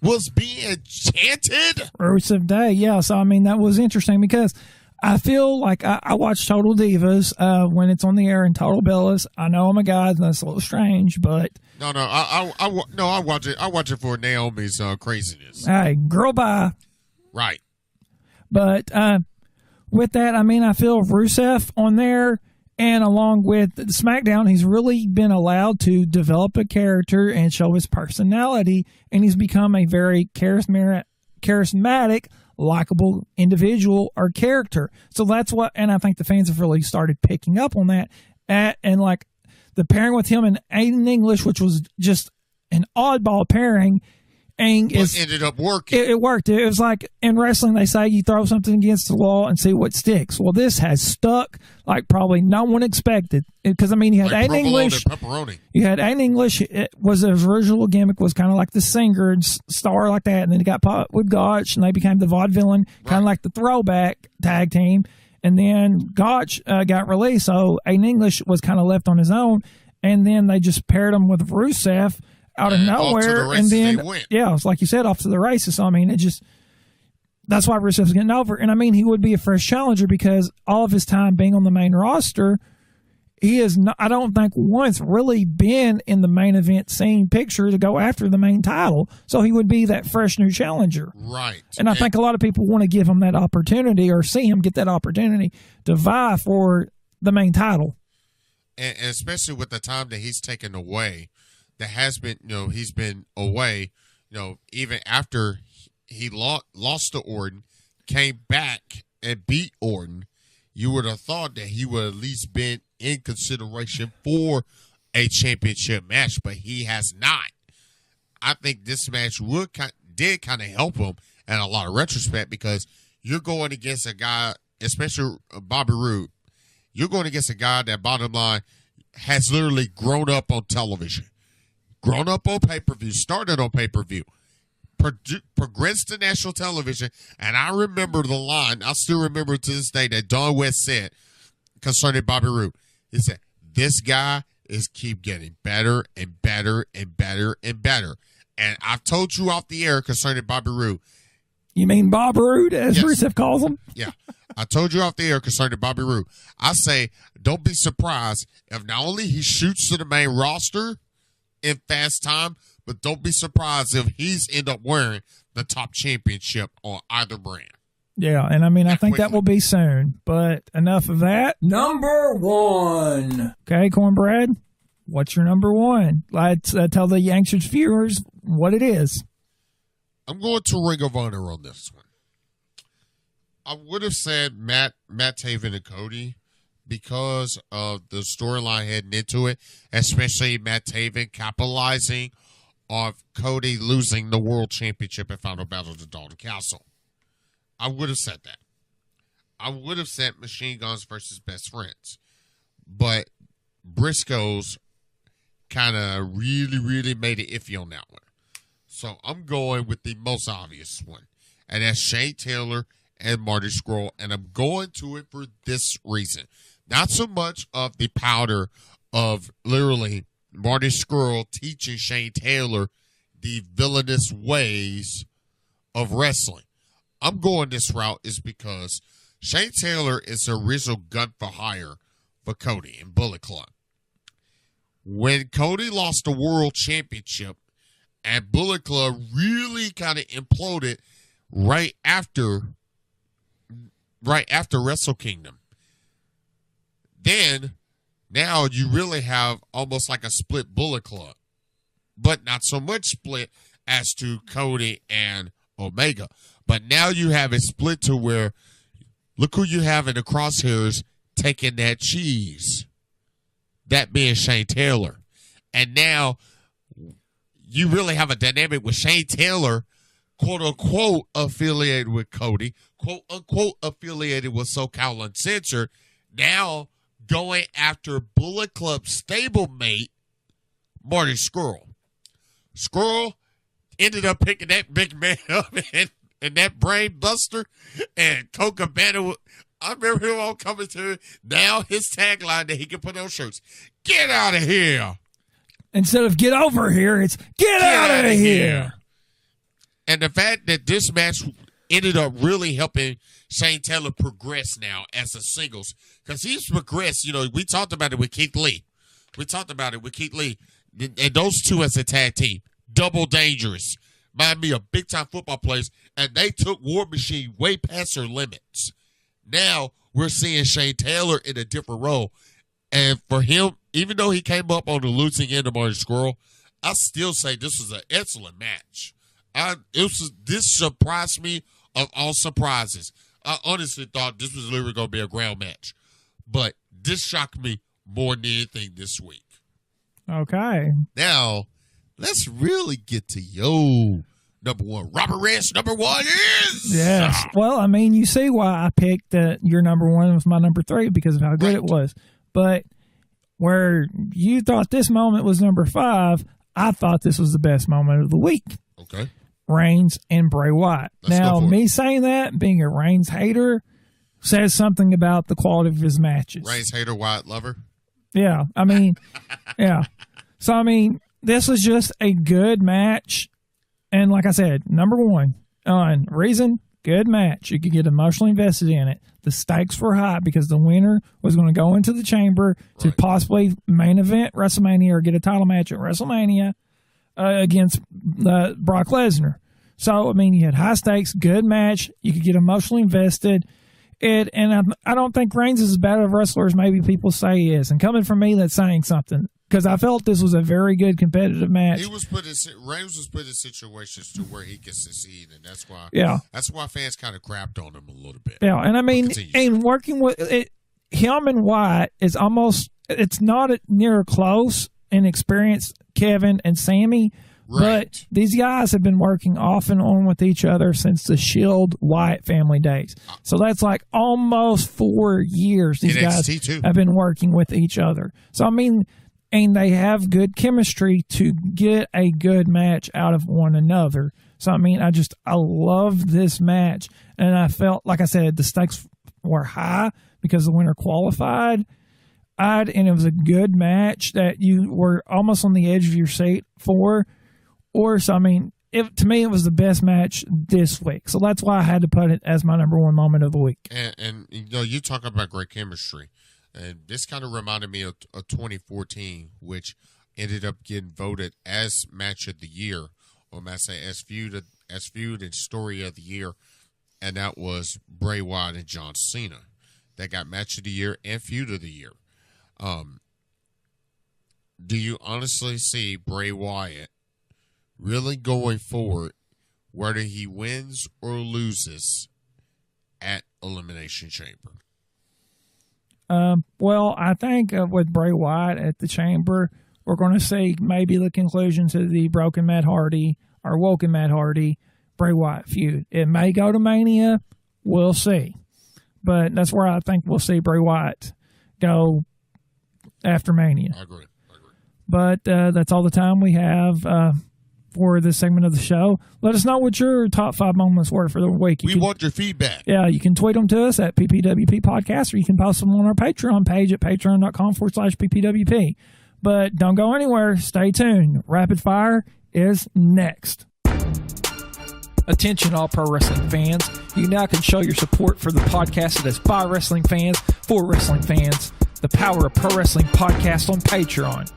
was being chanted? Rusev Day, yeah. So, I mean, that was interesting because I feel like I watch Total Divas when it's on the air in Total Bellas. I know I'm a guy, and that's a little strange, but No, I watch it. I watch it for Naomi's craziness. hey, girl, bye. Right. But with that, I mean, I feel Rusev on there, and along with SmackDown, he's really been allowed to develop a character and show his personality, and he's become a very charismatic, likable individual or character. So that's what, and I think the fans have really started picking up on that. And like the pairing with him and Aiden English, which was just an oddball pairing, Ended up working. It worked. It was like in wrestling, they say you throw something against the wall and see what sticks. Well, this has stuck like probably no one expected. Because, I mean, you had like Aiden English. Pepperoni. You had Aiden English. It was his original gimmick was kind of like the singer and star like that. And then he got put with Gotch, and they became the vaudevillain, kind of like the throwback tag team. And then Gotch got released, so Aiden English was kind of left on his own. And then they just paired him with Rusev out of nowhere, and then yeah, it's like you said, off to the races. So I mean, that's why Rusev's getting over. And I mean, he would be a fresh challenger because all of his time being on the main roster, he is not, I don't think once really been in the main event scene picture to go after the main title. So he would be that fresh new challenger, right? And I think a lot of people want to give him that opportunity or see him get that opportunity to vie for the main title, and especially with the time that he's taken away. That has been, he's been away, even after he lost to Orton, came back and beat Orton. You would have thought that he would at least been in consideration for a championship match, but he has not. I think this match did kind of help him in a lot of retrospect because you're going against a guy, especially Bobby Roode. You're going against a guy that, bottom line, has literally grown up on television. Grown up on pay-per-view, started on pay-per-view, progressed to national television, and I remember the line, I still remember to this day that Don West said concerning Bobby Roode. He said, this guy is keep getting better and better and better and better. And I've told you off the air concerning Bobby Roode. You mean Bob Roode, as Yes. Rusev calls him? Yeah. I told you off the air concerning Bobby Roode. I say, don't be surprised if not only he shoots to the main roster in fast time, but don't be surprised if he's end up wearing the top championship on either brand. Yeah, and I mean, I think that quickly. will be soon. But enough of that. Number 1. Okay, Cornbread, what's your number 1? Let's tell the Youngsters viewers what it is. I'm going to Ring of Honor on this one. I would have said Matt Taven and Cody because of the storyline heading into it, especially Matt Taven capitalizing off Cody losing the World Championship at Final Battle to Dalton Castle. I would have said that. I would have said Machine Guns versus Best Friends. But Briscoes kind of really made it iffy on that one. So I'm going with the most obvious one, and that's Shane Taylor and Marty Scurll, and I'm going to it for this reason. Not so much of the powder of literally Marty Scurll teaching Shane Taylor the villainous ways of wrestling. I'm going this route is because Shane Taylor is the original gun for hire for Cody in Bullet Club. When Cody lost the World Championship and Bullet Club really kind of imploded right after Wrestle Kingdom, then now you really have almost like a split Bullet Club, but not so much split as to Cody and Omega. But now you have it split to where look who you have in the crosshairs taking that cheese, that being Shane Taylor. And now you really have a dynamic with Shane Taylor, quote unquote, affiliated with Cody, quote unquote, affiliated with SoCal Uncensored, now going after Bullet Club stablemate Marty Scurll. Scurll ended up picking that big man up and that brain buster, and Colt Cabana. I remember him all coming to now his tagline that he can put on shirts: "Get out of here." Instead of "get over here," it's "get out of here." And the fact that this match ended up really helping Shane Taylor progress now as a singles, because he's progressed. You know, we talked about it with Keith Lee. And those two as a tag team, double dangerous. Remind me of big time football players, and they took War Machine way past their limits. Now we're seeing Shane Taylor in a different role. And for him, even though he came up on the losing end of Marty Scurll, I still say this was an excellent match. This surprised me of all surprises. I honestly thought this was literally going to be a ground match. But this shocked me more than anything this week. Okay. Now, let's really get to yo number one. Robert Rance, number one is... Yes. Well, I mean, you see why I picked your number one was my number three, because of how good it was. But where you thought this moment was number 5, I thought this was the best moment of the week. Okay. Reigns and Bray Wyatt. Now, me saying that, being a Reigns hater, says something about the quality of his matches. Reigns hater, Wyatt lover? Yeah. I mean, yeah. So, I mean, this was just a good match. And like I said, number one, reason, good match. You could get emotionally invested in it. The stakes were high because the winner was going to go into the chamber to possibly main event WrestleMania or get a title match at WrestleMania against Brock Lesnar. So, I mean, you had high stakes, good match. You could get emotionally invested. And I don't think Reigns is as bad of a wrestler as maybe people say he is. And coming from me, that's saying something. Because I felt this was a very good competitive match. Reigns was put in situations to where he could succeed, and that's why fans kind of crapped on him a little bit. Yeah, and I mean, and working with him and Wyatt is almost, it's not near close in experience, Kevin and Sammy, but these guys have been working off and on with each other since the Shield Wyatt family days. So that's like almost 4 years these guys have been working with each other. So, I mean, and they have good chemistry to get a good match out of one another. So, I mean, I love this match. And I felt, like I said, the stakes were high because the winner qualified. And it was a good match that you were almost on the edge of your seat for. So, I mean, to me, it was the best match this week. So that's why I had to put it as my number one moment of the week. And you know, you talk about great chemistry. And this kind of reminded me of 2014, which ended up getting voted as match of the year, or I say as feud and story of the year, and that was Bray Wyatt and John Cena. That got match of the year and feud of the year. Do you honestly see Bray Wyatt really going forward, whether he wins or loses at Elimination Chamber? Well, I think with Bray Wyatt at the Chamber, we're going to see maybe the conclusion to the broken Matt Hardy or woken Matt Hardy Bray Wyatt feud. It may go to Mania. We'll see. But that's where I think we'll see Bray Wyatt go after Mania. I agree. But that's all the time we have for this segment of the show. Let us know what your top 5 moments were for the week. We want your feedback. Yeah, you can tweet them to us at PPWP Podcast, or you can post them on our Patreon page at patreon.com/PPWP. But don't go anywhere. Stay tuned. Rapid Fire is next. Attention all pro wrestling fans. You now can show your support for the podcast that is by wrestling fans for wrestling fans. The Power of Pro Wrestling Podcast on Patreon.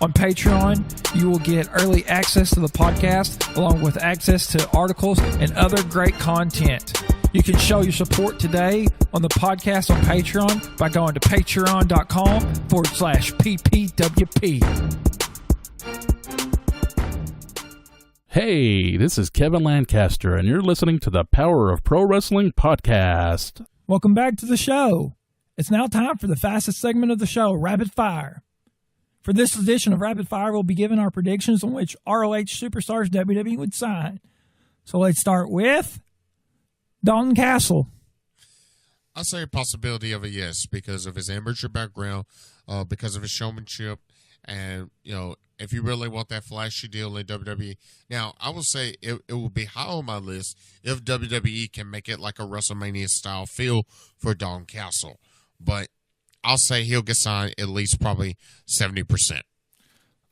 On Patreon, you will get early access to the podcast, along with access to articles and other great content. You can show your support today on the podcast on Patreon by going to patreon.com/PPWP. Hey, this is Kevin Lancaster, and you're listening to the Power of Pro Wrestling Podcast. Welcome back to the show. It's now time for the fastest segment of the show, Rapid Fire. For this edition of Rapid Fire, we'll be giving our predictions on which ROH superstars WWE would sign. So let's start with Dalton Castle. I say a possibility of a yes because of his amateur background, because of his showmanship, and if you really want that flashy deal in WWE. Now, I will say it will be high on my list if WWE can make it like a WrestleMania style feel for Don Castle, but I'll say he'll get signed at least probably 70%.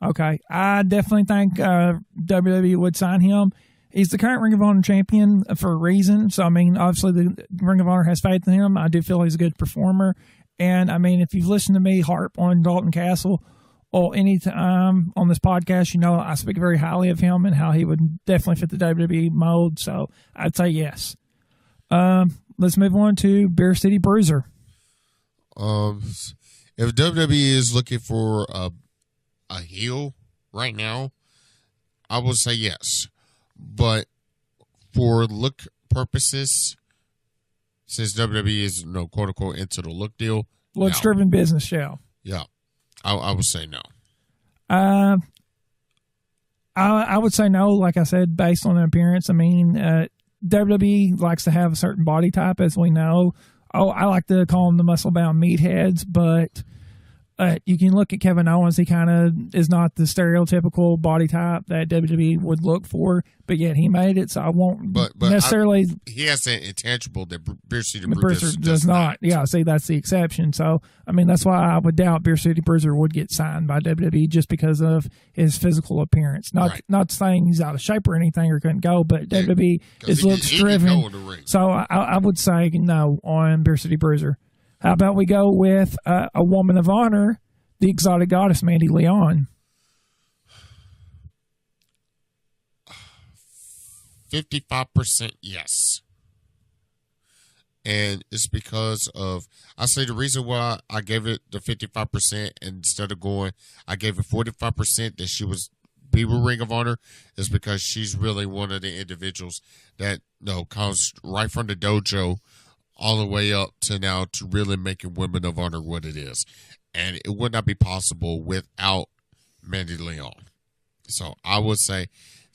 Okay, I definitely think WWE would sign him. He's the current Ring of Honor champion for a reason. So, I mean, obviously the Ring of Honor has faith in him. I do feel he's a good performer. And, I mean, if you've listened to me harp on Dalton Castle or any time on this podcast, I speak very highly of him and how he would definitely fit the WWE mold. So, I'd say yes. Let's move on to Beer City Bruiser. If WWE is looking for a heel right now, I would say yes. But for look purposes, since WWE is quote unquote into the look deal, Looks driven business shell. Yeah, I would say no. I would say no. Like I said, based on appearance. I mean, WWE likes to have a certain body type, as we know. Oh, I like to call them the muscle-bound meatheads, but you can look at Kevin Owens. He kind of is not the stereotypical body type that WWE would look for, but yet he made it, so I won't necessarily... he has an intangible that Beer City Bruiser does not. Yeah, see, that's the exception. So, I mean, that's why I would doubt Beer City Bruiser would get signed by WWE just because of his physical appearance. Not saying he's out of shape or anything or couldn't go, but WWE is looks-driven. So I would say no on Beer City Bruiser. How about we go with a woman of honor, the exotic goddess, Mandy Leon? 55% yes. And it's because of, I say the reason why I gave it the 55% instead of I gave it 45% that she was be with Ring of Honor is because she's really one of the individuals that comes right from the dojo all the way up to now to really making Women of Honor what it is. And it would not be possible without Mandy Leon. So I would say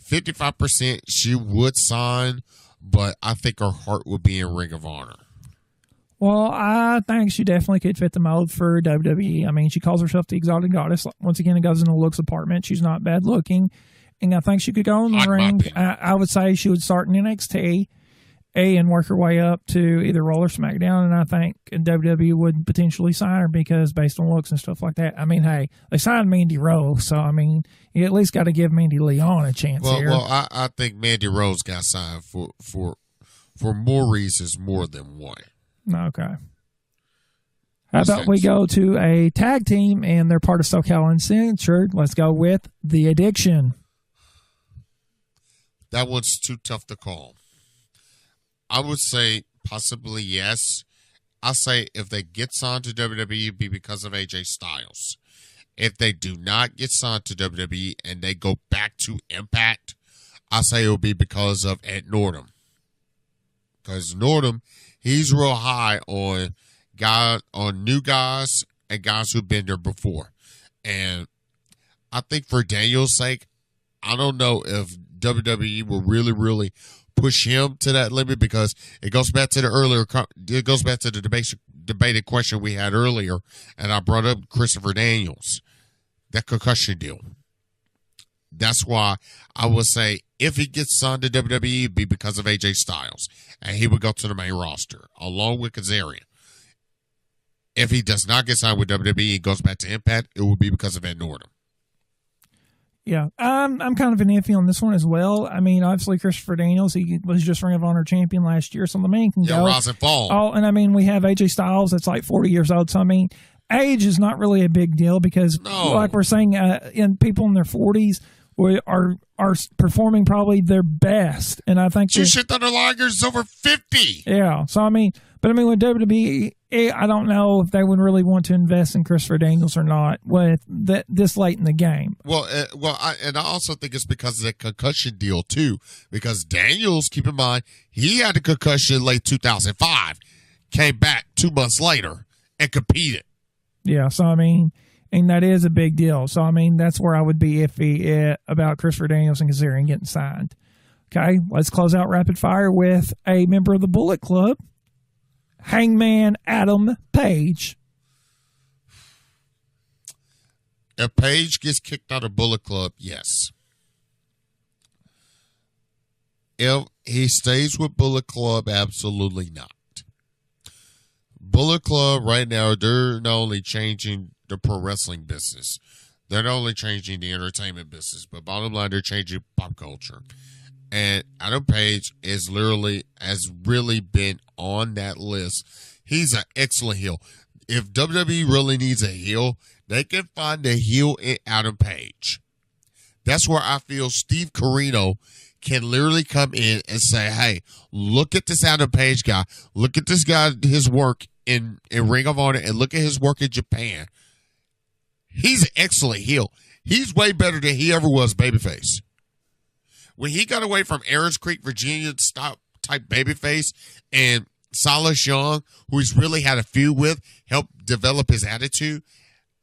55% she would sign, but I think her heart would be in Ring of Honor. Well, I think she definitely could fit the mold for WWE. I mean, she calls herself the exotic goddess. Once again, it goes in the looks department. She's not bad looking. And I think she could go in the ring. I would say she would start in NXT. And work her way up to either Raw or SmackDown, and I think WWE would potentially sign her because based on looks and stuff like that. I mean, hey, they signed Mandy Rose, so I mean, you at least got to give Mandy Leon a chance here. Well, I think Mandy Rose got signed for more reasons more than one. Okay. How about we go to a tag team, and they're part of SoCal Uncensored. Let's go with The Addiction. That one's too tough to call. I would say possibly yes. I say if they get signed to WWE, it'd be because of AJ Styles. If they do not get signed to WWE and they go back to Impact, I say it will be because of Ed Nordum. Because Nordum, he's real high on new guys and guys who've been there before. And I think for Daniel's sake, I don't know if WWE will really, really push him to that limit because it goes back to the debated question we had earlier, and I brought up Christopher Daniels, that concussion deal. That's why I would say if he gets signed to WWE, it'd be because of AJ Styles, and he would go to the main roster along with Kazarian. If he does not get signed with WWE and goes back to Impact, it will be because of Ed Nordum. Yeah, I'm kind of an iffy on this one as well. I mean, obviously, Christopher Daniels, he was just Ring of Honor champion last year, so the man can go. Rise and fall. Oh, and I mean, we have AJ Styles that's like 40 years old, so I mean, age is not really a big deal because, like we're saying, people in their 40s are performing probably their best, and I think Jushin Thunder Liger is over 50. Yeah, so I mean, with WWE, I don't know if they would really want to invest in Christopher Daniels or not with this late in the game. I also think it's because of the concussion deal too. Because Daniels, keep in mind, he had a concussion late 2005, came back 2 months later and competed. Yeah, so I mean, and that is a big deal. So I mean, that's where I would be iffy about Christopher Daniels and Kazarian getting signed. Okay, let's close out rapid fire with a member of the Bullet Club. Hangman Adam Page. If Page gets kicked out of Bullet Club, yes. If he stays with Bullet Club, absolutely not. Bullet Club right now, they're not only changing the pro wrestling business, they're not only changing the entertainment business, but bottom line, they're changing pop culture. And Adam Page has really been on that list. He's an excellent heel. If WWE really needs a heel, they can find a heel in Adam Page. That's where I feel Steve Corino can literally come in and say, hey, look at this Adam Page guy. Look at this guy, his work in Ring of Honor, and look at his work in Japan. He's an excellent heel. He's way better than he ever was babyface. When he got away from Aaron's Creek, Virginia type babyface, and Silas Young, who he's really had a feud with, helped develop his attitude,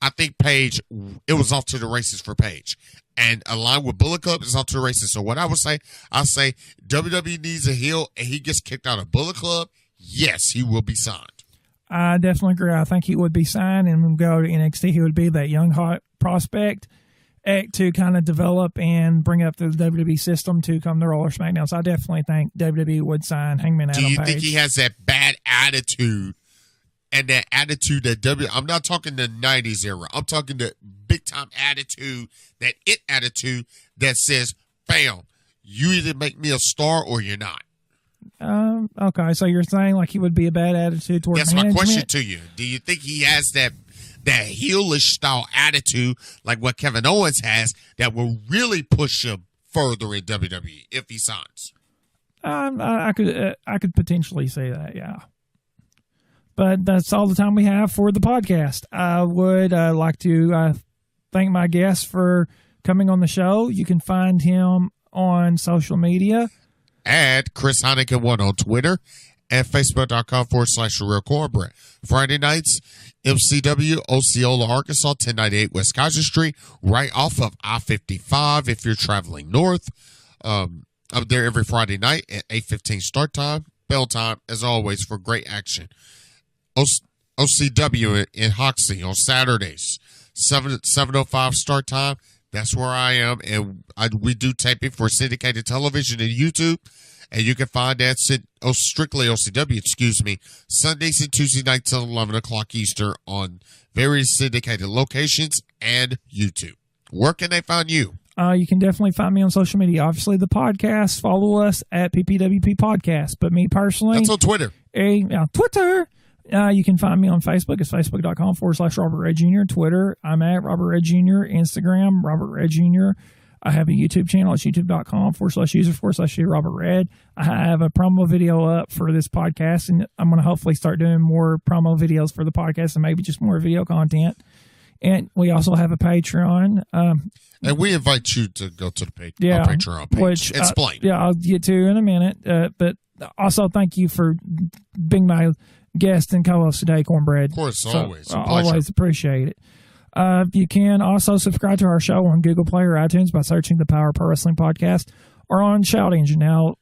I think Page, it was off to the races for Page. And aligned with Bullet Club, it's off to the races. So what I would say, I'll say WWE needs a heel and he gets kicked out of Bullet Club, yes, he will be signed. I definitely agree. I think he would be signed and go to NXT. He would be that young, hot prospect to kind of develop and bring up the WWE system to come to Raw or SmackDown. So I definitely think WWE would sign Hangman Adam Page. Do you think he has that bad attitude and that attitude that I'm not talking the 90s era. I'm talking the big time attitude, that it attitude that says, bam, you either make me a star or you're not. Okay, so you're saying like he would be a bad attitude towards That's management? my question to you. Do you think he has that heelish style attitude like what Kevin Owens has that will really push him further in WWE if he signs? I could potentially say that, yeah. But that's all the time we have for the podcast. I would like to thank my guest for coming on the show. You can find him on social media at Chris Heineken1 on Twitter and Facebook.com/RealCornbread. Friday nights, MCW, Osceola, Arkansas, 1098 West Kaiser Street, right off of I-55 if you're traveling north. I'm there every Friday night at 8:15 start time, bell time, as always, for great action. OCW in Hoxie on Saturdays, 7:05 start time. That's where I am, and we do taping for syndicated television and YouTube, and you can find that strictly OCW, Sundays and Tuesday nights at 11 o'clock Eastern on various syndicated locations and YouTube. Where can they find you? You can definitely find me on social media. Obviously, the podcast, follow us at PPWP Podcast. But me personally, that's on Twitter. Twitter. You can find me on Facebook. It's facebook.com/Robert Red Jr. Twitter, I'm at Robert Red Jr. Instagram, Robert Red Jr. I have a YouTube channel. It's youtube.com/user/Robert Red. I have a promo video up for this podcast, and I'm going to hopefully start doing more promo videos for the podcast and maybe just more video content. And we also have a Patreon. And we invite you to go to the Patreon page. Which, explain. I'll get to in a minute. But also, thank you for being my guest and co-host today, Cornbread. Of course, so, always. Always appreciate it. You can also subscribe to our show on Google Play or iTunes by searching the Power Pro Wrestling Podcast or on Shout Engine. Now,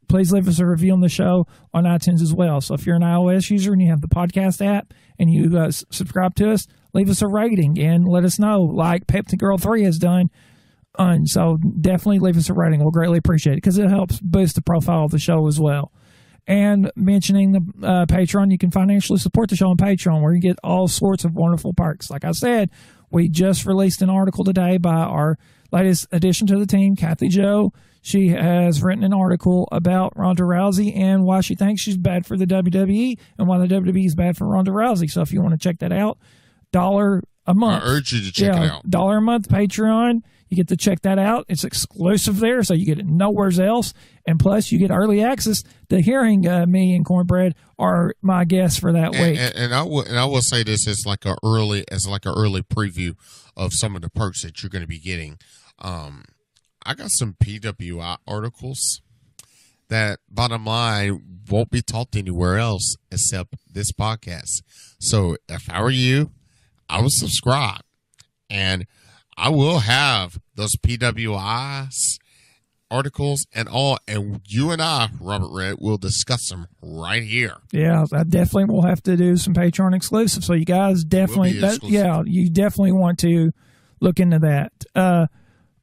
please leave us a review on the show on iTunes as well. So if you're an iOS user and you have the podcast app and you subscribe to us, leave us a rating and let us know, like Pepsi Girl 3 has done. And so definitely leave us a rating. We'll greatly appreciate it because it helps boost the profile of the show as well. And mentioning the Patreon, you can financially support the show on Patreon where you get all sorts of wonderful perks. Like I said, we just released an article today by our latest addition to the team, Kathy Joe. She has written an article about Ronda Rousey and why she thinks she's bad for the WWE and why the WWE is bad for Ronda Rousey. So if you want to check that out, $1 a month. I urge you to check it out. $1 a month Patreon. You get to check that out. It's exclusive there, so you get it nowhere else. And plus, you get early access to hearing me and Cornbread are my guests for that week. And I will say this as like an early preview of some of the perks that you're going to be getting. I got some PWI articles that, bottom line, won't be taught anywhere else except this podcast. So if I were you, I would subscribe, and I will have those PWIs articles, and all. And you and I, Robert Red, will discuss them right here. Yeah, I definitely will have to do some Patreon exclusive. So you guys definitely, you definitely want to look into that.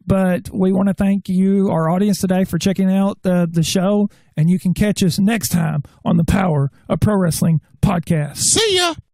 But we want to thank you, our audience today, for checking out the show. And you can catch us next time on the Power of Pro Wrestling podcast. See ya.